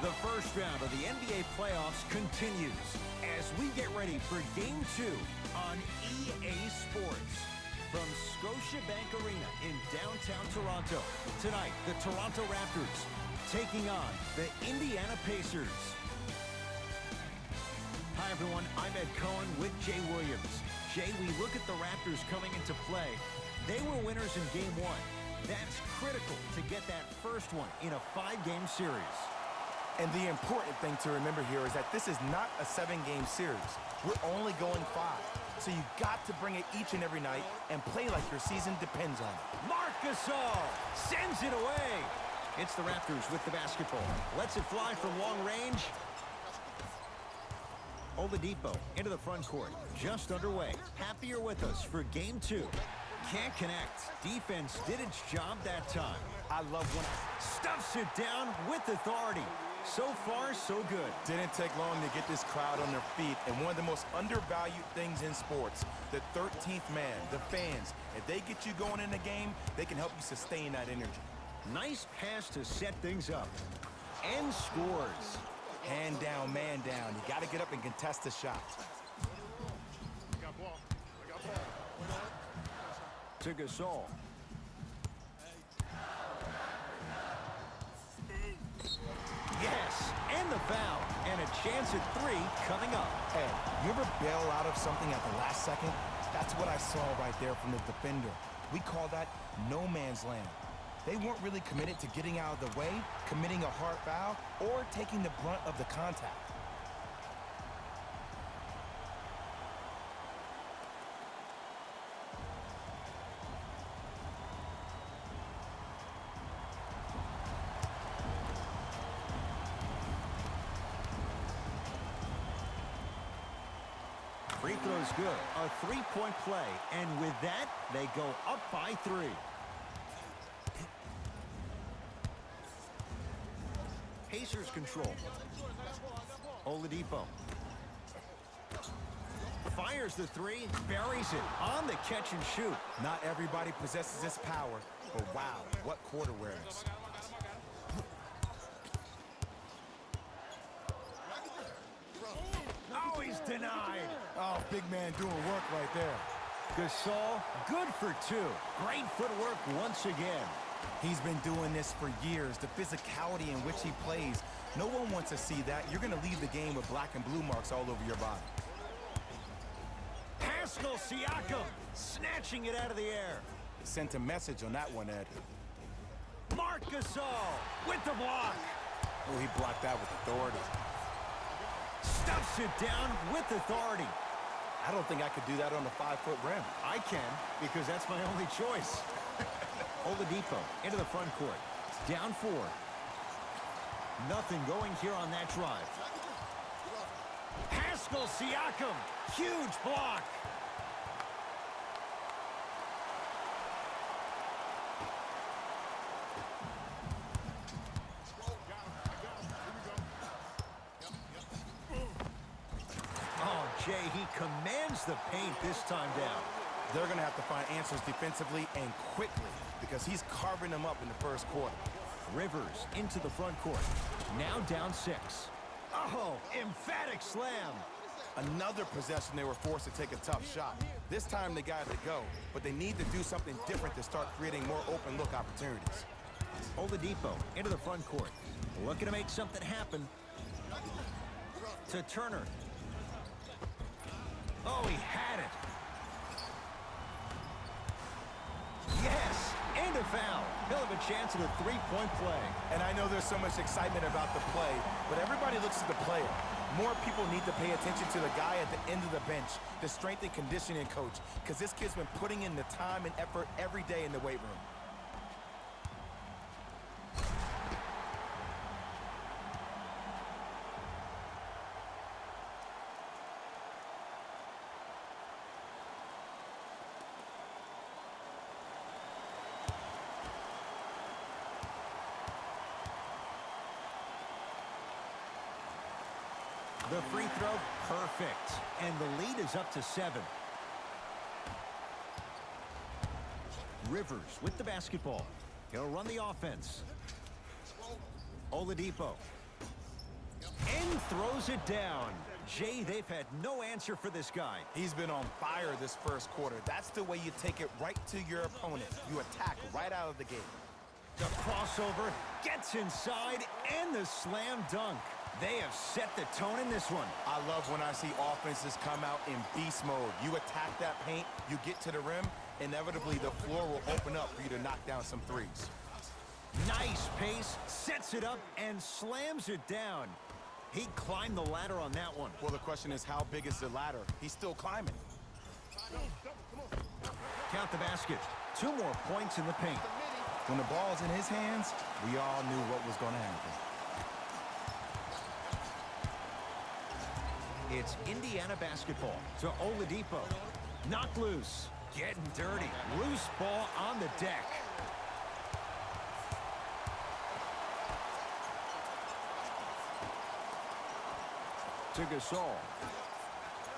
The first round of the NBA playoffs continues as we get ready for Game 2 on EA Sports. From Scotiabank Arena in downtown Toronto, tonight the Toronto Raptors taking on the Indiana Pacers. Hi everyone, I'm Ed Cohen with Jay Williams. Jay, we look at the Raptors coming into play. They were winners in Game 1. That's critical to get that first one in a 5-game series. And the important thing to remember here is that this is not a 7-game series. We're only going 5. So you got to bring it each and every night and play like your season depends on it. Marc Gasol sends it away. It's the Raptors with the basketball. Lets it fly from long range. Oladipo into the front court. Just underway. Happy you're with us for Game 2. Can't connect. Defense did its job that time. I love when Stuffs it down with authority. So far, so good. Didn't take long to get this crowd on their feet. And one of the most undervalued things in sports, the 13th man, the fans, if they get you going in the game, they can help you sustain that energy. Nice pass to set things up. And scores. Hand down, man down. You got to get up and contest the shot. To Gasol. Yes, and the foul. And a chance at 3 coming up. Hey, you ever bail out of something at the last second? That's what I saw right there from the defender. We call that no man's land. They weren't really committed to getting out of the way, committing a hard foul, or taking the brunt of the contact. Free throw's good. A 3-point play. And with that, they go up by 3. Pacers control. Oladipo. Fires the 3. Buries it on the catch and shoot. Not everybody possesses this power, but wow, what court awareness. Oh, he's denied. Oh, big man doing work right there. Gasol, good for 2. Great footwork once again. He's been doing this for years. The physicality in which he plays, no one wants to see that. You're going to leave the game with black and blue marks all over your body. Pascal Siakam snatching it out of the air. Sent a message on that one, Ed. Marc Gasol with the block. Oh, he blocked that with authority. Stuffs it down with authority. I don't think I could do that on a 5-foot rim. I can, because that's my only choice. Oladipo into the front court. Down 4. Nothing going here on that drive. Pascal Siakam, huge block. Oh, Jay, he commands the paint this time down. They're going to have to find answers defensively and quickly because he's carving them up in the first quarter. Rivers into the front court. Now down 6. Oh, emphatic slam. Another possession they were forced to take a tough shot. This time they got to go, but they need to do something different to start creating more open look opportunities. Oladipo into the front court. Looking to make something happen. To Turner. Oh, he had it. Yes, and a foul. He'll have a chance at a 3-point play. And I know there's so much excitement about the play, but everybody looks at the player. More people need to pay attention to the guy at the end of the bench, the strength and conditioning coach, because this kid's been putting in the time and effort every day in the weight room. The free throw, perfect. And the lead is up to 7. Rivers with the basketball. He'll run the offense. Oladipo. And throws it down. Jay, they've had no answer for this guy. He's been on fire this first quarter. That's the way you take it right to your opponent. You attack right out of the gate. The crossover gets inside and the slam dunk. They have set the tone in this one. I love when I see offenses come out in beast mode. You attack that paint, you get to the rim, inevitably the floor will open up for you to knock down some threes. Nice pace, sets it up, and slams it down. He climbed the ladder on that one. Well, the question is, how big is the ladder? He's still climbing. Count the basket. 2 more points in the paint. When the ball's in his hands, we all knew what was going to happen. It's Indiana basketball to Oladipo. Knocked loose. Getting dirty. Loose ball on the deck. To Gasol.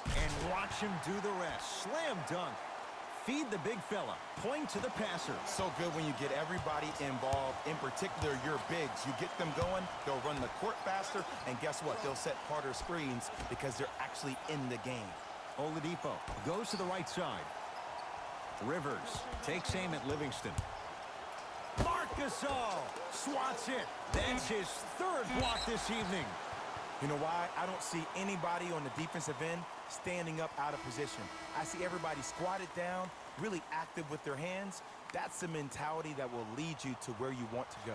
And watch him do the rest. Slam dunk. Feed the big fella. Point to the passer. So good when you get everybody involved, in particular your bigs. You get them going, they'll run the court faster, and guess what? They'll set harder screens because they're actually in the game. Oladipo goes to the right side. Rivers takes aim at Livingston. Marc Gasol swats it. That's his 3rd block this evening. You know why? I don't see anybody on the defensive end standing up out of position. I see everybody squatted down, really active with their hands. That's the mentality that will lead you to where you want to go.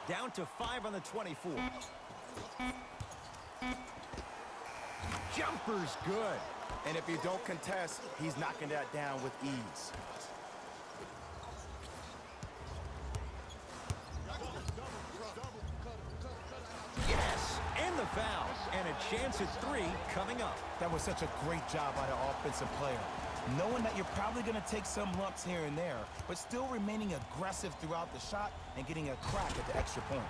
Down to 5 on the 24. Jumper's good. And if you don't contest, he's knocking that down with ease. Yes, and the foul. And a chance at 3 coming up. That was such a great job by the offensive player. Knowing that you're probably going to take some lumps here and there, but still remaining aggressive throughout the shot and getting a crack at the extra point.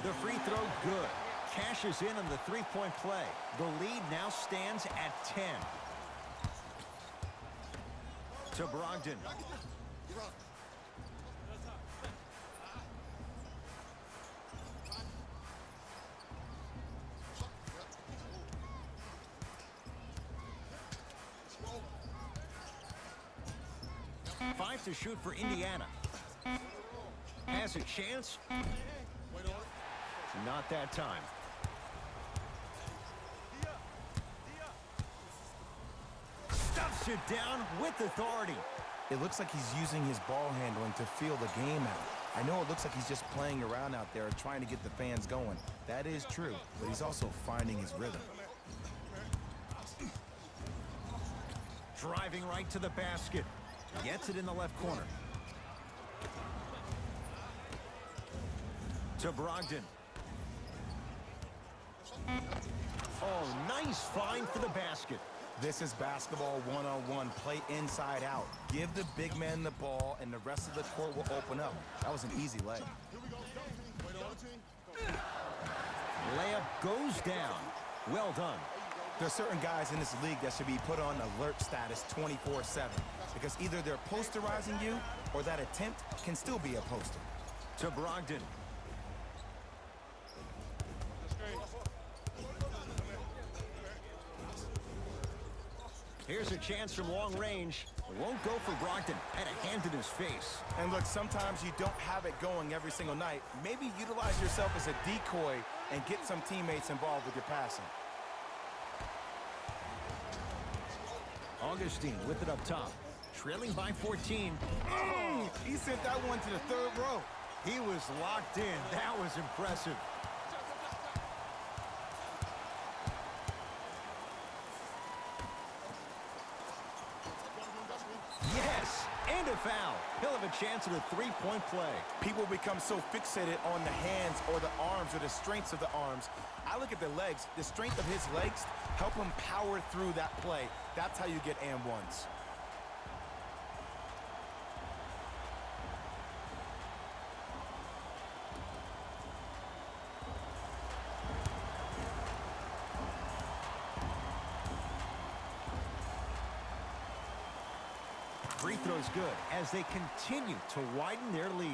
The free throw good. Cashes in on the 3-point play. The lead now stands at 10. To Brogdon. Five to shoot for Indiana. Has a chance. Not that time. Stuffs it down with authority. It looks like he's using his ball handling to feel the game out. I know it looks like he's just playing around out there trying to get the fans going. That is true, but he's also finding his rhythm. Driving right to the basket. Gets it in the left corner. To Brogdon. Oh, nice find for the basket. This is basketball one-on-one. Play inside out. Give the big man the ball, and the rest of the court will open up. That was an easy lay. Layup goes down. Well done. There's certain guys in this league that should be put on alert status 24/7 because either they're posterizing you or that attempt can still be a poster. To Brogdon. Here's a chance from long range. Won't go for Brogdon. Had a hand in his face. And look, sometimes you don't have it going every single night. Maybe utilize yourself as a decoy and get some teammates involved with your passing. Augustine with it up top. Trailing by 14. He sent that one to the 3rd row. He was locked in. That was impressive. Yes, and a foul. He'll have a chance at a 3-point play. People become so fixated on the hands or the arms or the strengths of the arms. I look at the legs. The strength of his legs help him power through that play. That's how you get and ones. Free throw's good as they continue to widen their lead.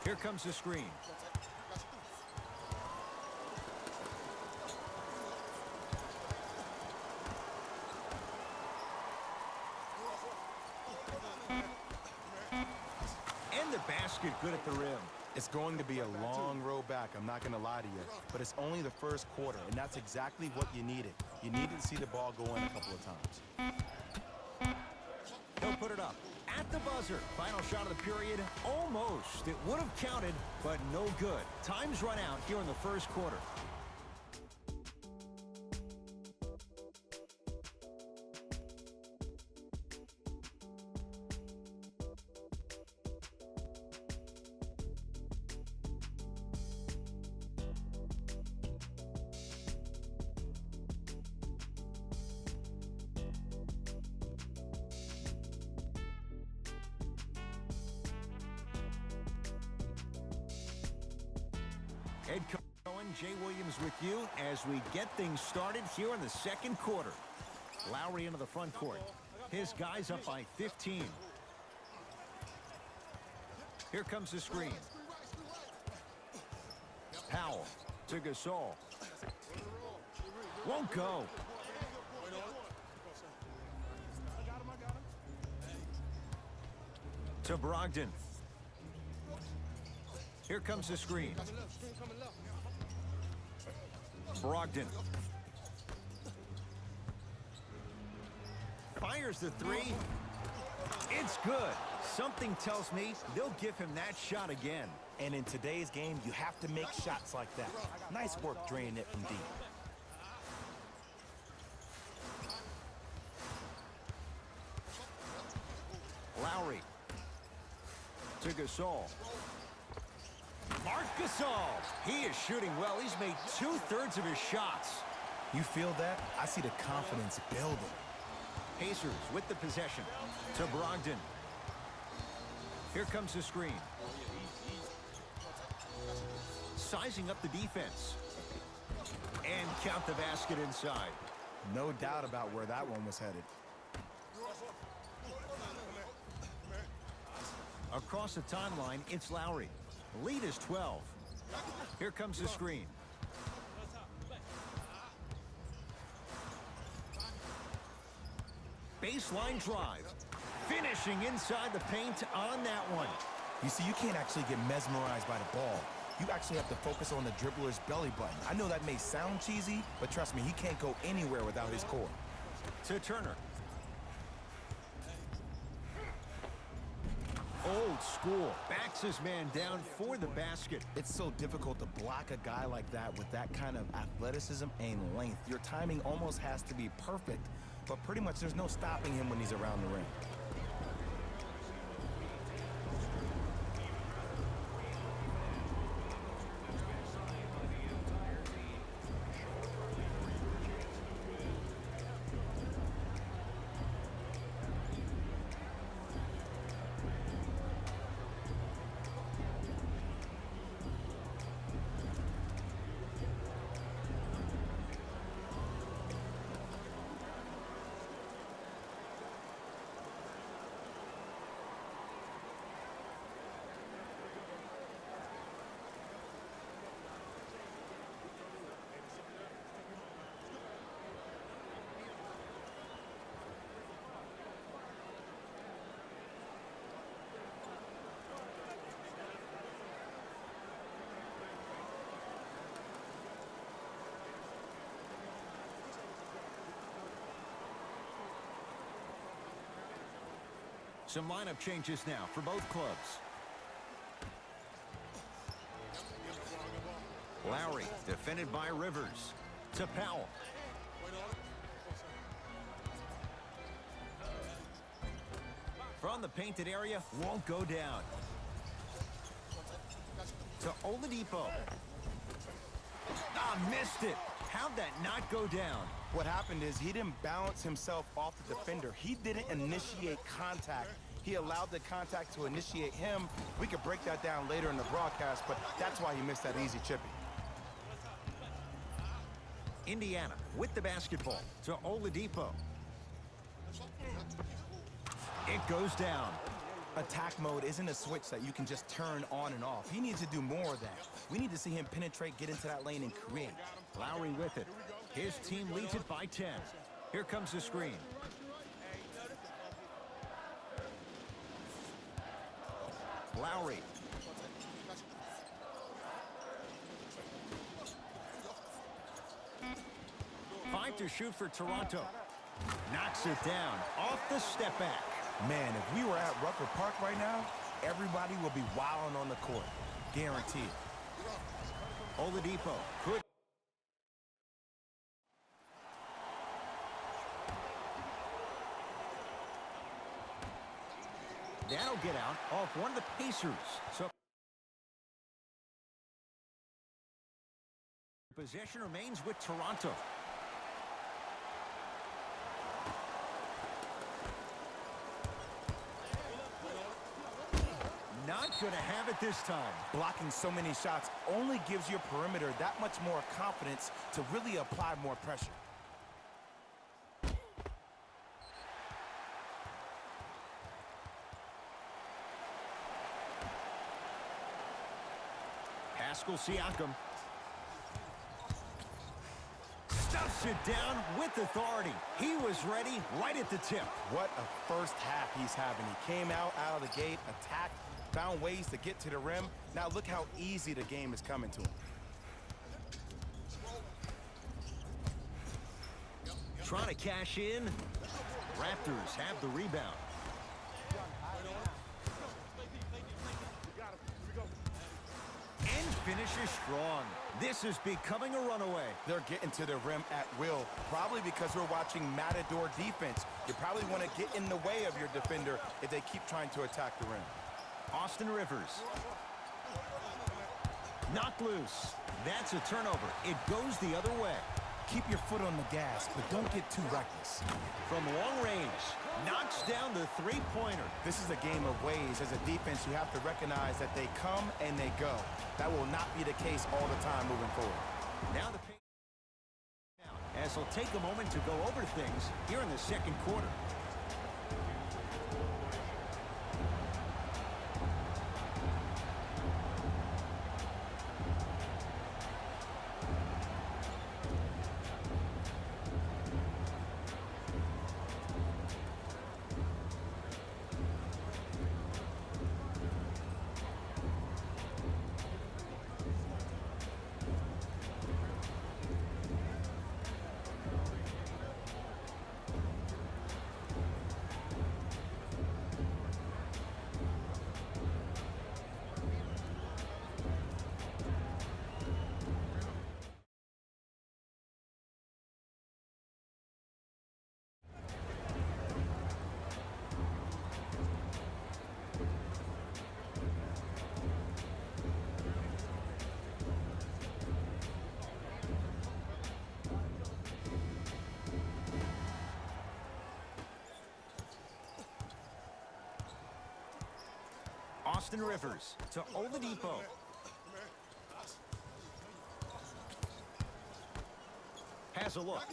Here comes the screen. And the basket good at the rim. It's going to be a long road back, I'm not going to lie to you. But it's only the first quarter, and that's exactly what you needed. You needed to see the ball go in a couple of times. He'll put it up at the buzzer. Final shot of the period, almost. It would have counted, but no good. Time's run out here in the first quarter. Head coach Jay Williams with you as we get things started here in the second quarter. Lowry into the front court. His guys up by 15. Here comes the screen. Powell to Gasol. Won't go. To Brogdon. Here comes the screen. Brogdon. Fires the three. It's good. Something tells me they'll give him that shot again. And in today's game, you have to make shots like that. Nice work draining it from deep. Lowry. To Gasol. Marc Gasol. He is shooting well. He's made 2/3 of his shots. You feel that? I see the confidence building. Pacers with the possession. To Brogdon. Here comes the screen. Sizing up the defense. And count the basket inside. No doubt about where that one was headed. Across the timeline, it's Lowry. Lead is 12. Here comes the screen. Baseline drive. Finishing inside the paint on that one. You see, you can't actually get mesmerized by the ball. You actually have to focus on the dribbler's belly button. I know that may sound cheesy, but trust me, he can't go anywhere without his core. To Turner. Old school. Backs his man down for the basket. It's so difficult to block a guy like that with that kind of athleticism and length. Your timing almost has to be perfect, but pretty much there's no stopping him when he's around the rim. Some lineup changes now for both clubs. Lowry, defended by Rivers. To Powell. From the painted area, won't go down. To Oladipo. Ah, missed it. How'd that not go down? What happened is he didn't balance himself off the defender. He didn't initiate contact. He allowed the contact to initiate him. We could break that down later in the broadcast, but that's why he missed that easy chippy. Indiana with the basketball to Oladipo. It goes down. Attack mode isn't a switch that you can just turn on and off. He needs to do more of that. We need to see him penetrate, get into that lane, and create. Lowry with it. His team leads it by 10. Here comes the screen. Lowry. Five to shoot for Toronto. Knocks it down off the step back. Man, if we were at Rucker Park right now, everybody would be wilding on the court. Guaranteed. Oladipo could. That'll get out off one of the Pacers. So possession remains with Toronto. Not going to have it this time. Blocking so many shots only gives your perimeter that much more confidence to really apply more pressure. Pascal Siakam stuffs it down with authority. He was ready right at the tip. What a first half he's having. He came out of the gate, attacked, found ways to get to the rim. Now look how easy the game is coming to him. Trying to cash in. Raptors have the rebound. And finishes strong. This is becoming a runaway. They're getting to the rim at will, probably because we're watching Matador defense. You probably want to get in the way of your defender if they keep trying to attack the rim. Austin Rivers. Knocked loose. That's a turnover. It goes the other way. Keep your foot on the gas, but don't get too reckless. From long range, knocks down the three-pointer. This is a game of ways. As a defense, you have to recognize that they come and they go. That will not be the case all the time moving forward. Now the pace, as he'll take a moment to go over things here in the second quarter. Austin Rivers to Oladipo. Has a look.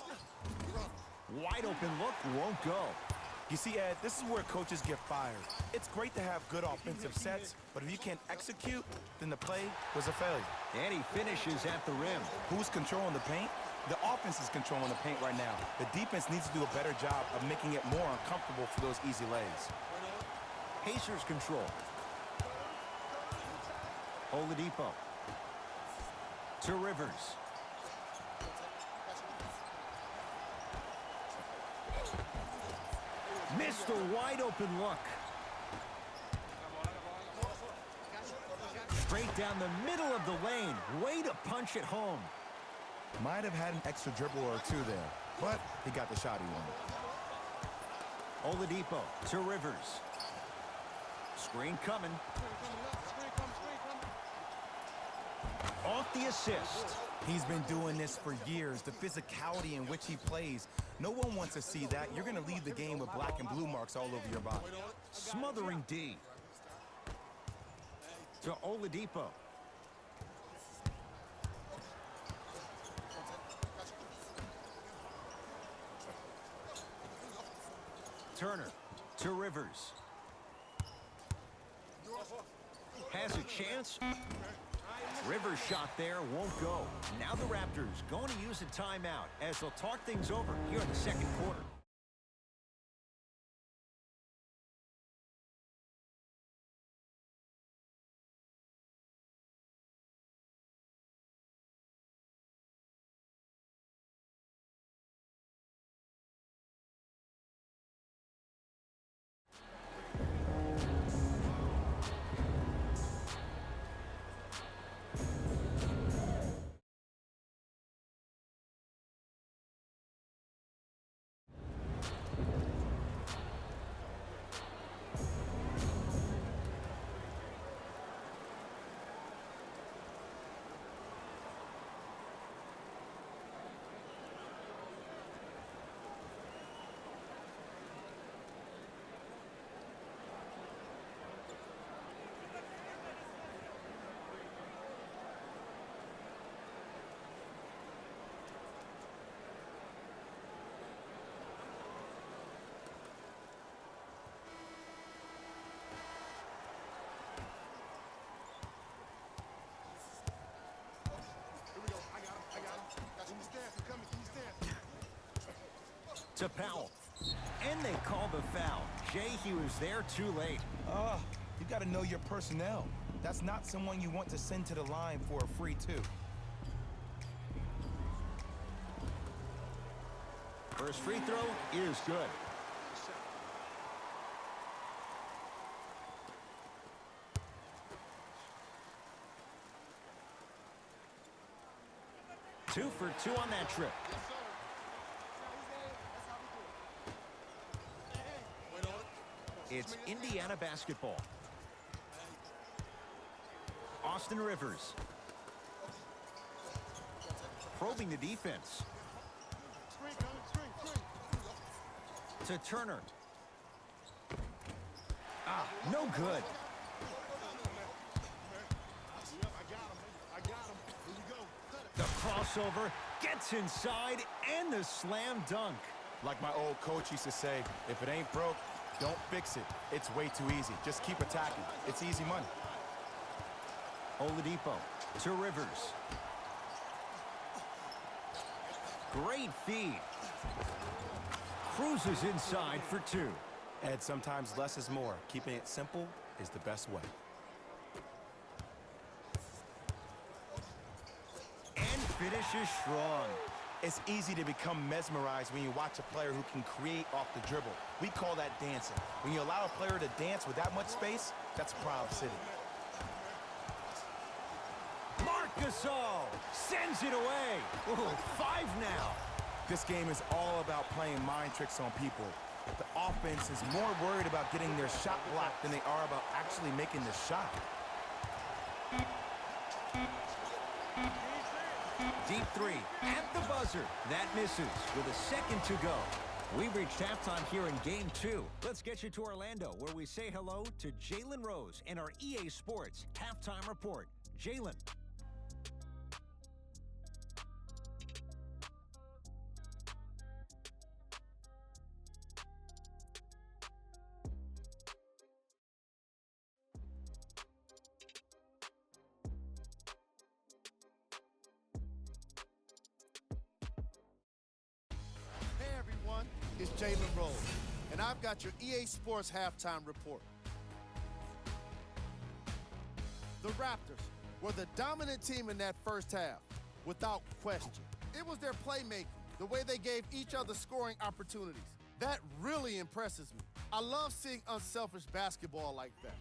Wide open look, won't go. You see, Ed, this is where coaches get fired. It's great to have good offensive sets, but if you can't execute, then the play was a failure. And he finishes at the rim. Who's controlling the paint? The offense is controlling the paint right now. The defense needs to do a better job of making it more uncomfortable for those easy lays. Pacers control. Oladipo to Rivers. Missed a wide open look. Straight down the middle of the lane. Way to punch it home. Might have had an extra dribble or two there, but he got the shot he wanted. Oladipo to Rivers. Screen coming. Off the assist. He's been doing this for years. The physicality in which he plays. No one wants to see that. You're going to leave the game with black and blue marks all over your body. Smothering D. To Oladipo. Turner to Rivers. Has a chance. Rivers shot there, won't go. Now the Raptors going to use a timeout as they'll talk things over here in the second quarter. To Powell. And they call the foul. Jay, he was there too late. You got to know your personnel. That's not someone you want to send to the line for a free two. First free throw is good. Two for two on that trip. It's Indiana basketball. Austin Rivers. Probing the defense. To Turner. No good. The crossover gets inside and the slam dunk. Like my old coach used to say, if it ain't broke, don't fix it. It's way too easy. Just keep attacking. It's easy money. Oladipo to Rivers. Great feed. Cruises inside for two. Ed, sometimes less is more. Keeping it simple is the best way. And finishes strong. It's easy to become mesmerized when you watch a player who can create off the dribble. We call that dancing. When you allow a player to dance with that much space, that's Proud City. Marc Gasol sends it away. Ooh, 5 now. This game is all about playing mind tricks on people. The offense is more worried about getting their shot blocked than they are about actually making the shot. Deep three at the buzzer. That misses with a second to go. We've reached halftime here in Game 2. Let's get you to Orlando, where we say hello to Jalen Rose in our EA Sports Halftime Report. Jalen. It's Jalen Rose, and I've got your EA Sports Halftime Report. The Raptors were the dominant team in that first half, without question. It was their playmaking, the way they gave each other scoring opportunities. That really impresses me. I love seeing unselfish basketball like that.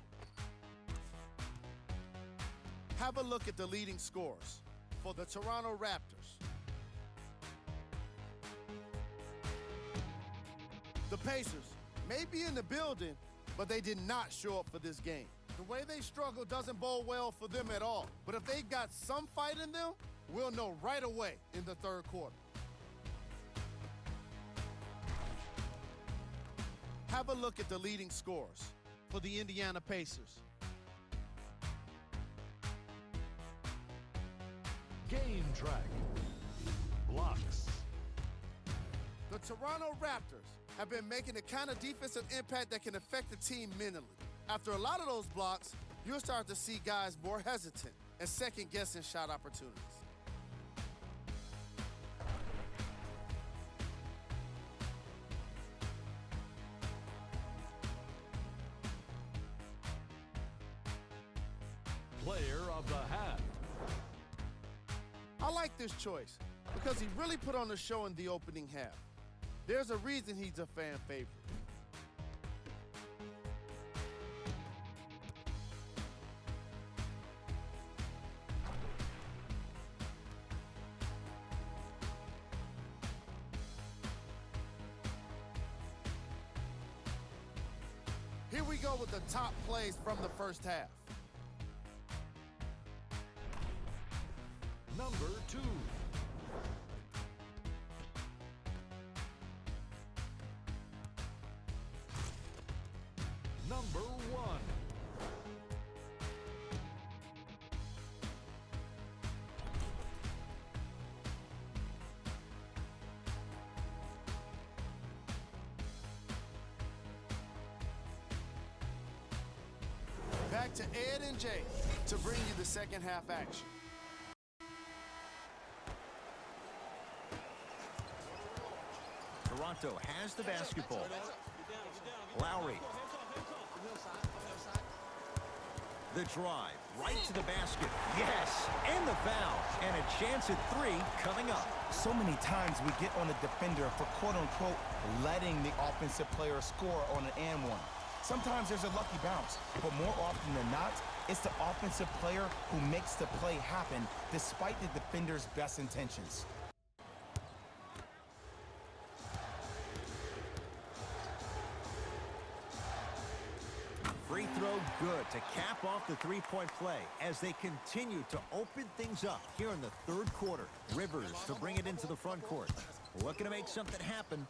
Have a look at the leading scorers for the Toronto Raptors. The Pacers may be in the building, but they did not show up for this game. The way they struggle doesn't bode well for them at all. But if they've got some fight in them, we'll know right away in the third quarter. Have a look at the leading scorers for the Indiana Pacers. Game track. Blocks. The Toronto Raptors have been making the kind of defensive impact that can affect the team mentally. After a lot of those blocks, you'll start to see guys more hesitant and second-guessing shot opportunities. Player of the half. I like this choice because he really put on the show in the opening half. There's a reason he's a fan favorite. Here we go with the top plays from the first half. Number 2. Number 1. Back to Ed and Jay to bring you the second half action. Toronto has the basketball. Lowry. The drive, right to the basket. Yes, and the foul. And a chance at 3 coming up. So many times we get on the defender for quote-unquote letting the offensive player score on an and one. Sometimes there's a lucky bounce, but more often than not, it's the offensive player who makes the play happen despite the defender's best intentions. Free throw good to cap off the three-point play as they continue to open things up here in the third quarter. Rivers to bring it into the front court. Looking to make something happen.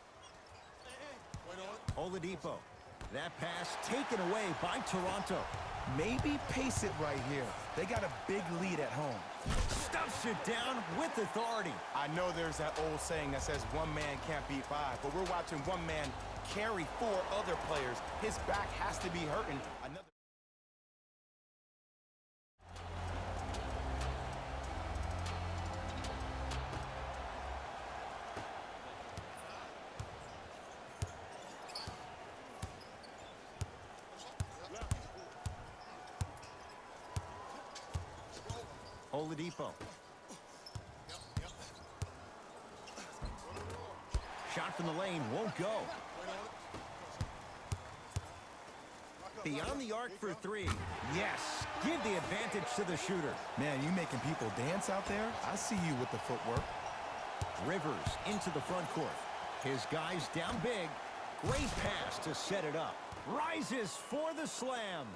Oladipo. That pass taken away by Toronto. Maybe pace it right here. They got a big lead at home. Stuffs it down with authority. I know there's that old saying that says one man can't beat 5, but we're watching one man carry 4 other players. His back has to be hurting. Another. Oladipo. Shot from the lane won't go. Beyond the arc for 3. Yes, give the advantage to the shooter. Man, you making people dance out there? I see you with the footwork. Rivers into the front court. His guys down big. Great pass to set it up. Rises for the slam.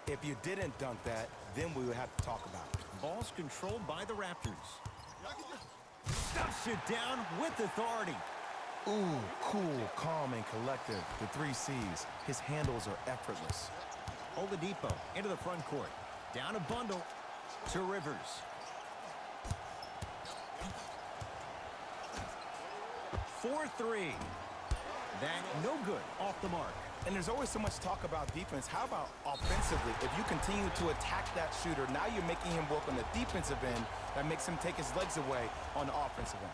If you didn't dunk that, then we would have to talk about it. Ball's controlled by the Raptors. Stuffs it down with authority. Ooh, cool, calm, and collective. The 3 C's. His handles are effortless. Oladipo into the front court. Down a bundle to Rivers. For 3. That no good off the mark. And there's always so much talk about defense. How about offensively? If you continue to attack that shooter, now you're making him work on the defensive end. That makes him take his legs away on the offensive end.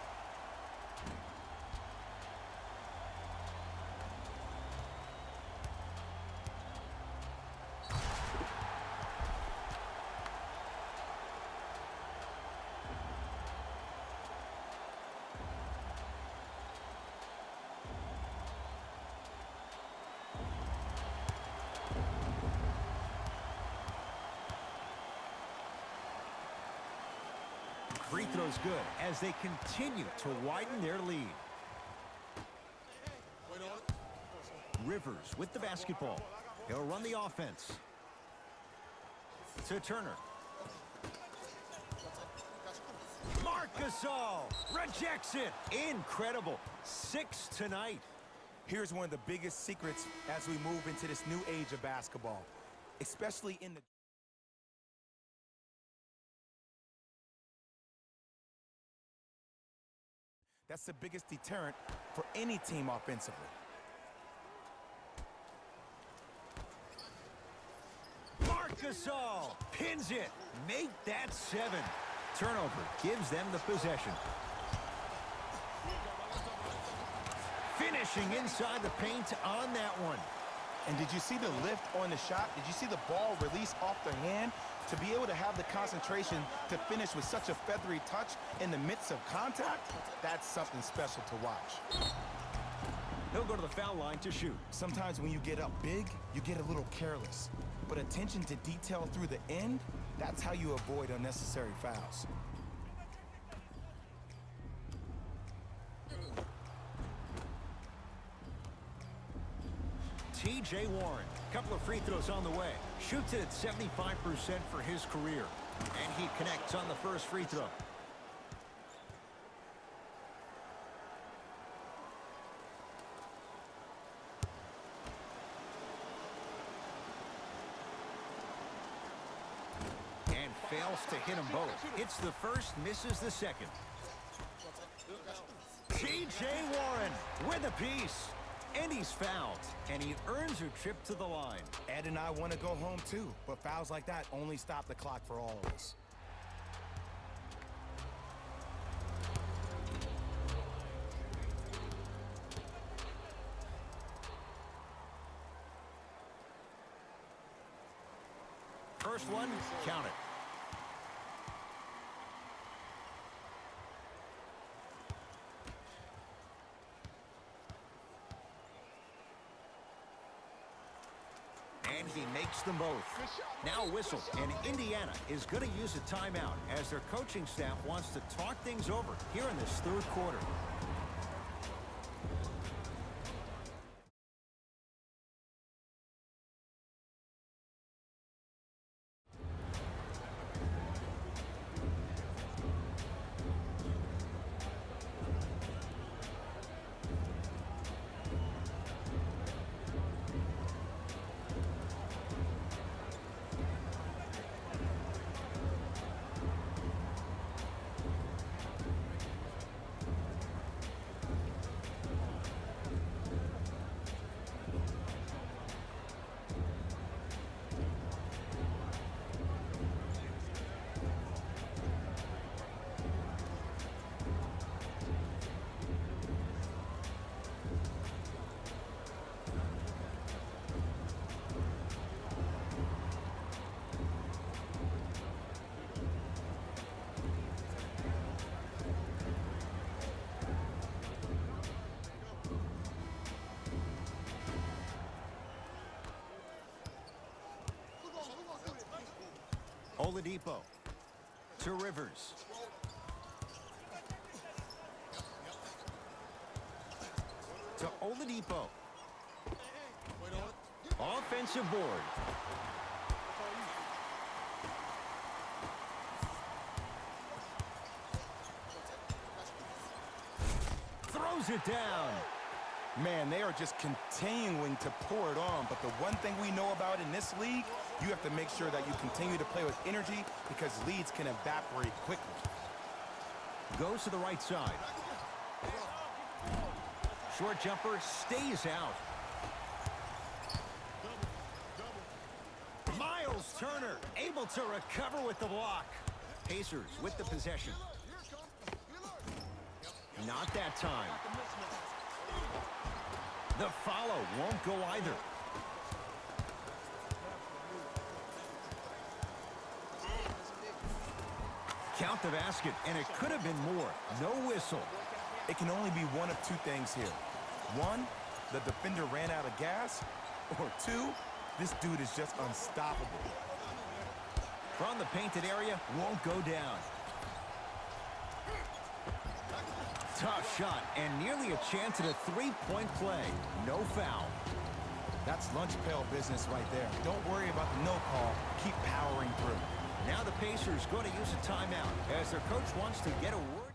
Free throw's good as they continue to widen their lead. Rivers with the basketball. He'll run the offense. To Turner. Marc Gasol rejects it. Incredible. 6 tonight. Here's one of the biggest secrets as we move into this new age of basketball, especially in the That's the biggest deterrent for any team offensively. Gasol pins it. Make that 7. Turnover gives them the possession. Finishing inside the paint on that one. And did you see the lift on the shot? Did you see the ball release off their hand? To be able to have the concentration to finish with such a feathery touch in the midst of contact, that's something special to watch. He'll go to the foul line to shoot. Sometimes when you get up big, you get a little careless. But attention to detail through the end, that's how you avoid unnecessary fouls. T.J. Warren, couple of free throws on the way. Shoots it at 75% for his career. And he connects on the first free throw. And fails to hit them both. Hits the first, misses the second. T.J. Warren with a piece. And he's fouled, and he earns a trip to the line. Ed and I want to go home too, but fouls like that only stop the clock for all of us. First one, count it. And he makes them both. Now a whistle, and Indiana is going to use a timeout as their coaching staff wants to talk things over here in this third quarter. Oladipo to Rivers. To Oladipo. Offensive board. Throws it down. Man, they are just continuing to pour it on. But the one thing we know about in this league, you have to make sure that you continue to play with energy because leads can evaporate quickly. Goes to the right side. Short jumper stays out. Miles Turner able to recover with the block. Pacers with the possession. Not that time. The follow won't go either. Count the basket, and it could have been more. No whistle. It can only be one of two things here. One, the defender ran out of gas. Or two, this dude is just unstoppable. From the painted area, won't go down. Tough shot, and nearly a chance at a three-point play. No foul. That's lunch pail business right there. Don't worry about the no call. Keep powering through. Now the Pacers going to use a timeout as their coach wants to get a word.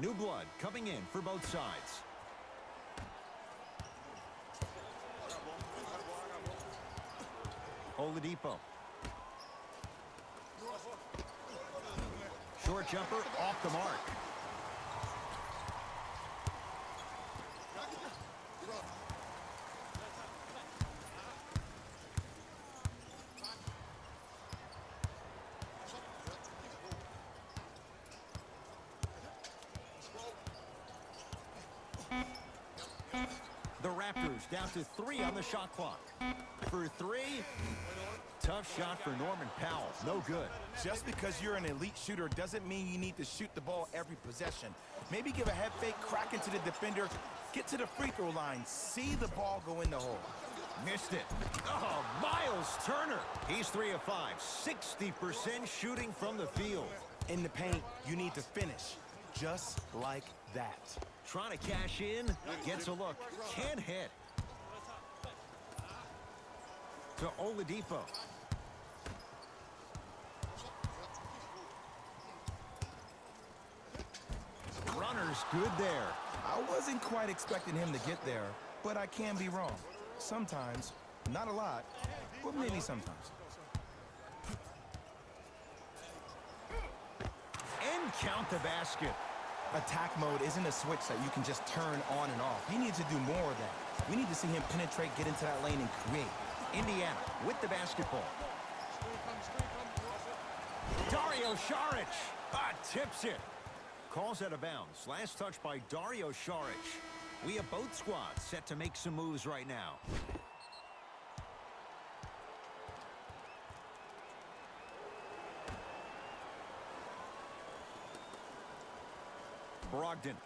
New blood coming in for both sides. Oladipo. Short jumper off the mark. The Raptors down to 3 on the shot clock. For 3, tough shot for Norman Powell. No good. Just because you're an elite shooter doesn't mean you need to shoot the ball every possession. Maybe give a head fake, crack into the defender, get to the free throw line, see the ball go in the hole. Missed it. Oh, Miles Turner. He's 3 of 5. 60% shooting from the field. In the paint, you need to finish. Just like that. Trying to cash in. Gets a look. Can't hit. To Oladipo. Runner's good there. I wasn't quite expecting him to get there, but I can be wrong. Sometimes, not a lot, but maybe sometimes. And count the basket. Attack mode isn't a switch that you can just turn on and off. He needs to do more of that. We need to see him penetrate, get into that lane, and create. Indiana with the basketball. Dario Saric tips it. Calls out of bounds. Last touch by Dario Saric. We have both squads set to make some moves right now. Brogdon.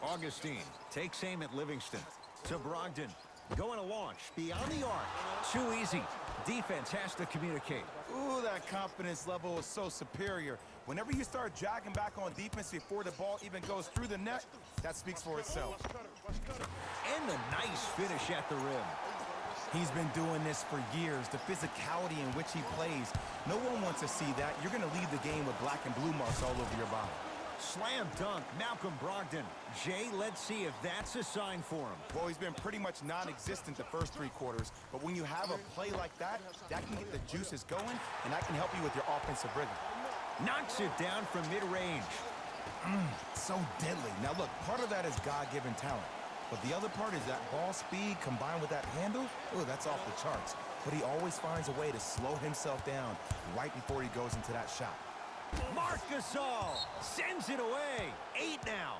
Augustine takes aim at Livingston. To Brogdon. Going to launch beyond the arc. Too easy. Defense has to communicate. Ooh, that confidence level is so superior. Whenever you start jogging back on defense before the ball even goes through the net, that speaks for itself. And the nice finish at the rim. He's been doing this for years. The physicality in which he plays. No one wants to see that. You're going to leave the game with black and blue marks all over your body. Slam dunk, Malcolm Brogdon. Jay, let's see if that's a sign for him. Well, he's been pretty much non-existent the first 3 quarters, but when you have a play like that, that can get the juices going, and that can help you with your offensive rhythm. Knocks it down from mid-range. So deadly. Now look, part of that is God-given talent, but the other part is that ball speed combined with that handle. Oh, that's off the charts. But he always finds a way to slow himself down right before he goes into that shot. Marc Gasol sends it away. 8 now.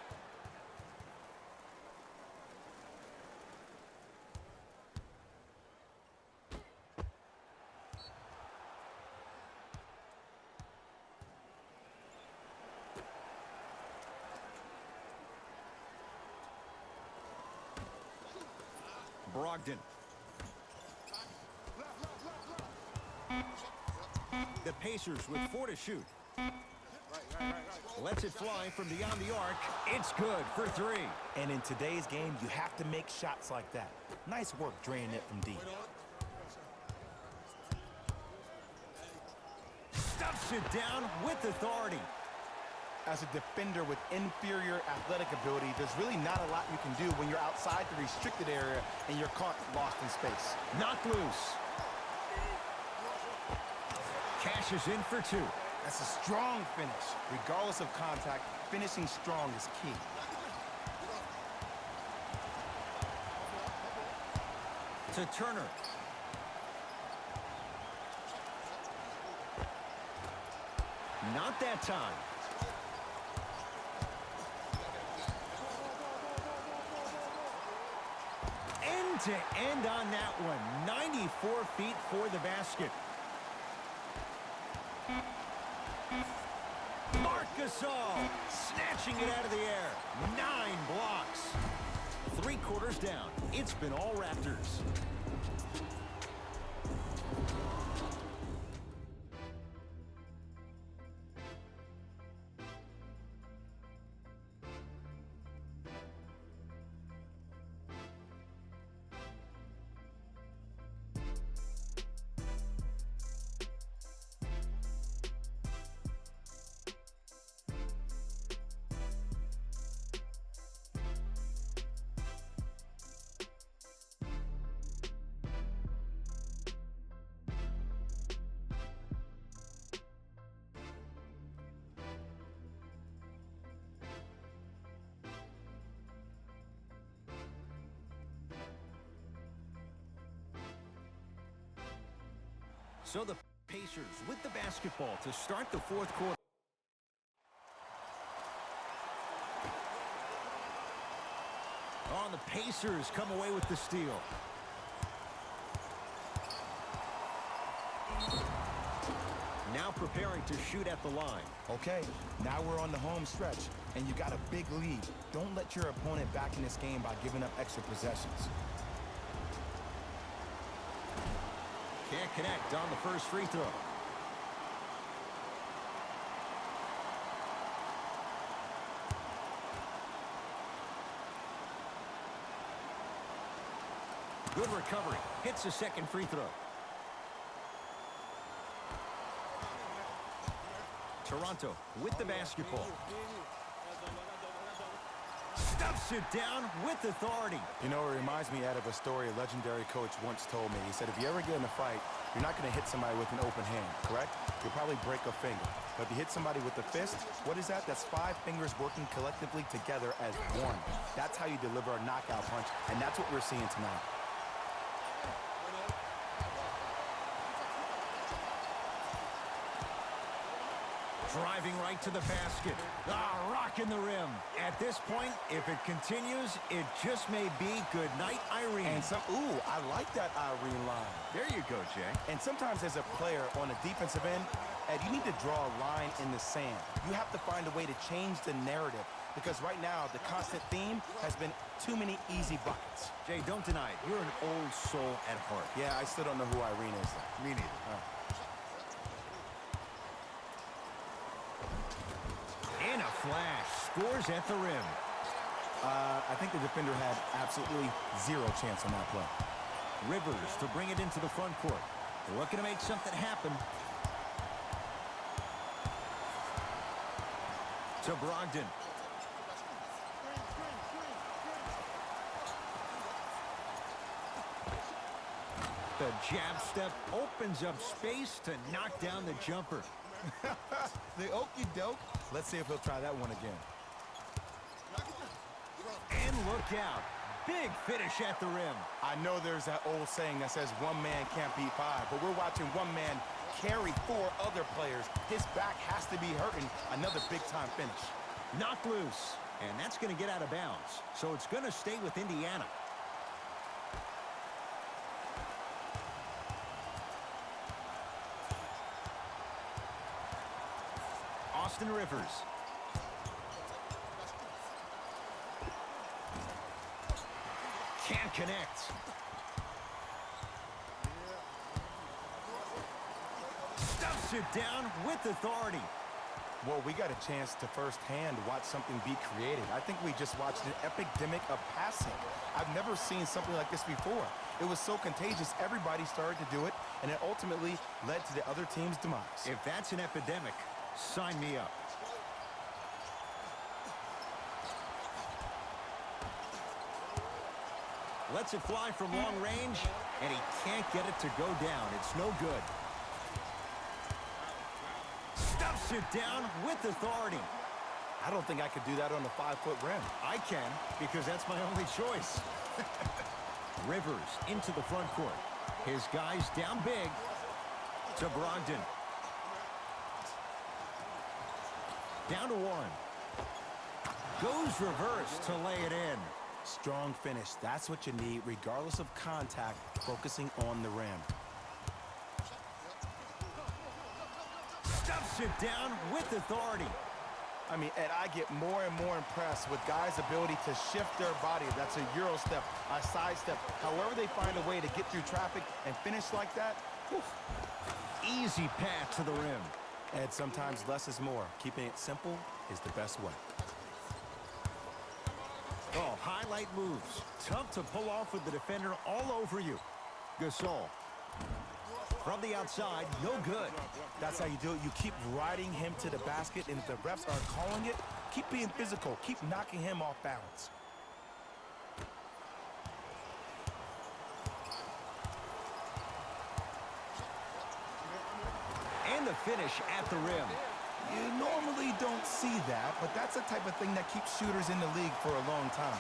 Brogdon. The Pacers with 4 to shoot. Lets it fly from beyond the arc. It's good for 3. And in today's game, you have to make shots like that. Nice work draining it from deep. Stuffs it down with authority. As a defender with inferior athletic ability, there's really not a lot you can do when you're outside the restricted area and you're caught lost in space. Knocked loose. Cashes in for 2. That's a strong finish. Regardless of contact, finishing strong is key. To Turner. Not that time. End to end on that one. 94 feet for the basket. Marc Gasol snatching it out of the air. 9 blocks. 3 quarters down. It's been all Raptors. So the Pacers with the basketball to start the fourth quarter. Oh, and the Pacers come away with the steal. Now preparing to shoot at the line. Okay, now we're on the home stretch, and you got a big lead. Don't let your opponent back in this game by giving up extra possessions. Can't connect on the first free throw. Good recovery. Hits the second free throw. Toronto with the basketball. Stuffs it down with authority. You know, it reminds me, Ed, of a story a legendary coach once told me. He said, if you ever get in a fight, you're not going to hit somebody with an open hand, correct? You'll probably break a finger. But if you hit somebody with a fist, what is that? That's 5 fingers working collectively together as one. That's how you deliver a knockout punch, and that's what we're seeing tonight. Driving right to the basket. Rocking the rim. At this point, if it continues, it just may be good night, Irene. And I like that Irene line. There you go, Jay. And sometimes as a player on the defensive end, Ed, you need to draw a line in the sand. You have to find a way to change the narrative, because right now the constant theme has been too many easy buckets. Jay, don't deny it. You're an old soul at heart. Yeah, I still don't know who Irene is, though. Me neither. And a flash. Scores at the rim. I think the defender had absolutely zero chance on that play. Rivers to bring it into the front court. They're looking to make something happen. To Brogdon. The jab step opens up space to knock down the jumper. The okey doke. Let's see if he'll try that one again. And look out. Big finish at the rim. I know there's that old saying that says one man can't beat 5, but we're watching one man carry 4 other players. His back has to be hurting. Another big-time finish. Knocked loose. And that's going to get out of bounds. So it's going to stay with Indiana. Austin Rivers. Can't connect. Stuffs it down with authority. Well, we got a chance to firsthand watch something be created. I think we just watched an epidemic of passing. I've never seen something like this before. It was so contagious, everybody started to do it, and it ultimately led to the other team's demise. If that's an epidemic, sign me up. Lets it fly from long range, and he can't get it to go down. It's no good. Stuffs it down with authority. I don't think I could do that on a 5-foot rim. I can, because that's my only choice. Rivers into the front court. His guys down big. To Brogdon. Down to 1. Goes reverse to lay it in. Strong finish. That's what you need, regardless of contact, focusing on the rim. Stuffs it down with authority. I mean, Ed, I get more and more impressed with guys' ability to shift their body. That's a Euro step, a side step. However they find a way to get through traffic and finish like that, whew. Easy pass to the rim. Ed, sometimes less is more. Keeping it simple is the best way. Oh, highlight moves. Tough to pull off with the defender all over you. Gasol. From the outside, no good. That's how you do it. You keep riding him to the basket, and if the refs aren't calling it, keep being physical. Keep knocking him off balance. And the finish at the rim. You normally don't see that, but that's the type of thing that keeps shooters in the league for a long time.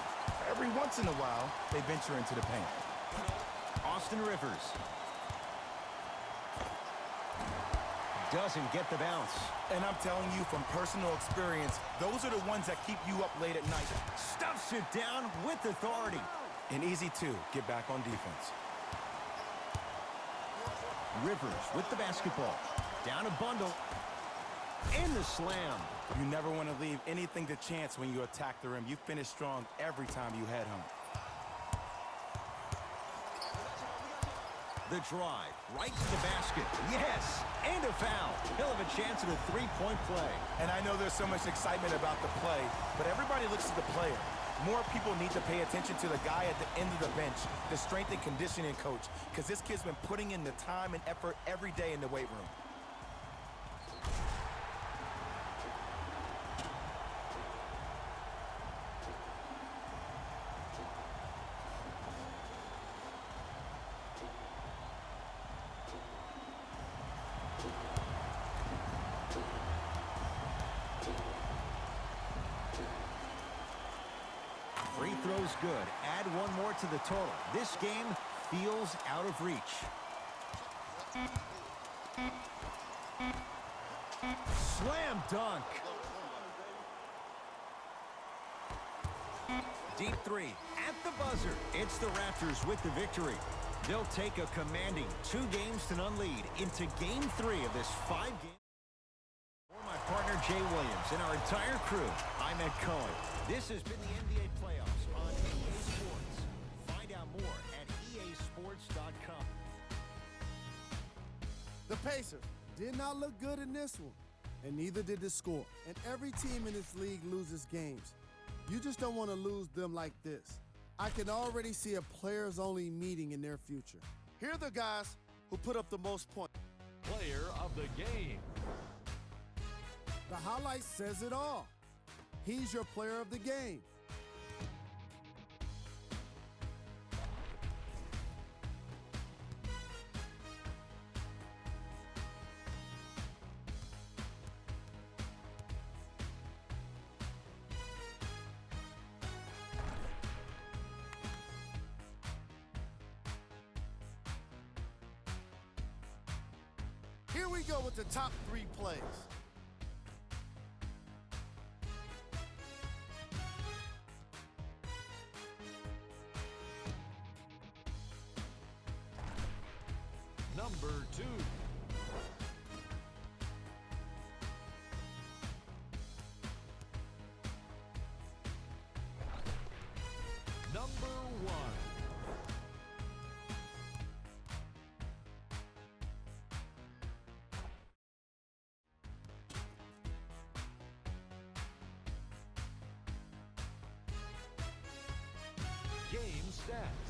Every once in a while, they venture into the paint. Austin Rivers. doesn't get the bounce. And I'm telling you from personal experience, those are the ones that keep you up late at night. Stuffs it down with authority. And easy, too. Get back on defense. Rivers with the basketball. Down a bundle. And the slam. You never want to leave anything to chance when you attack the rim. You finish strong every time you head home. The drive, right to the basket. Yes, and a foul. He'll have a chance at a three-point play. And I know there's so much excitement about the play, but everybody looks at the player. More people need to pay attention to the guy at the end of the bench, the strength and conditioning coach, because this kid's been putting in the time and effort every day in the weight room. Free throw's good. Add one more to the total. This game feels out of reach. Slam dunk. Deep three at the buzzer. It's the Raptors with the victory. They'll take a commanding 2-0 lead into Game 3 of this 5-game. For my partner Jay Williams and our entire crew, I'm Ed Cohen. This has been the NBA playoffs on EA Sports. Find out more at easports.com. The Pacers did not look good in this one, and neither did the score. And every team in this league loses games. You just don't want to lose them like this. I can already see a players-only meeting in their future. Here are the guys who put up the most points. Player of the game. The highlight says it all. He's your player of the game. Here we go with the top 3 plays. Number 2. Number 1. Game stats.